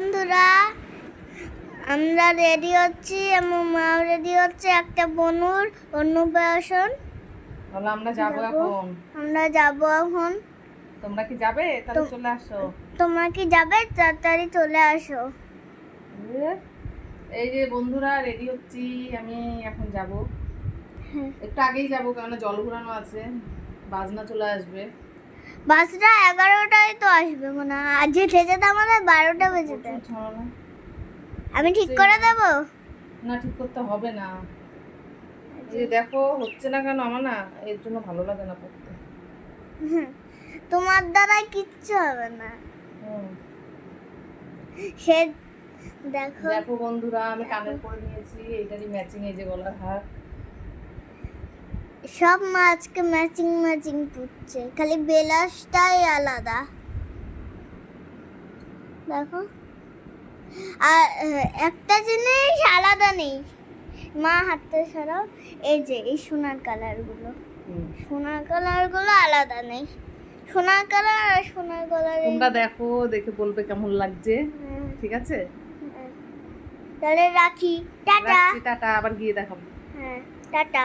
বন্ধুরা, আমরা রেডি হচ্ছি, আমার মা রেডি হচ্ছে একটা বনুর অন্নপ্রাশন। তাহলে আমরা যাব এখন। আমরা যাব এখন। তোমরা কি যাবে? তাহলে চলে আসো। তোমরা কি যাবে? তাড়াতাড়ি চলে আসো। এই যে বন্ধুরা রেডি হচ্ছি, আমি এখন যাব। একটু আগেই যাব কারণ জল ঘোরানো আছে, বাজনা চলে আসবে। বাসটা 11টায় তো আসবে মনে হয়। আজকে থেকে তো আমাদের 12টা বেজে প্রচুর যায়। ঝামেলা। আমি ঠিক করে দেবো। না, ঠিক করতে হবে না। এই যে দেখো হচ্ছে না কেন, আমার না এর জন্য ভালো লাগে না পড়তে। তোমার দ্বারা কিচ্ছু হবে না। হুম। সে দেখো দেখো বন্ধুরা, আমি কানের পরে নিয়েছি, এইটারই ম্যাচিং এই যে গলার হার। সব মা আজকে ম্যাচিং ম্যাচিং পুচ্ছে, খালি বেলাসটাই আলাদা। দেখো, আর একটা জিনিস আলাদা নেই। মা হাতটা সরাও, এই যে এই সোনার কালারগুলো, সোনার কালারগুলো আলাদা নেই। সোনার কালার আর সোনার কালার। তোমরা দেখো, দেখে বলবে কেমন লাগছে। ঠিক আছে, তাহলে রাখি। টাটা। রাখছি, টাটা, আবার গিয়ে দেখাবো। হ্যাঁ, টাটা।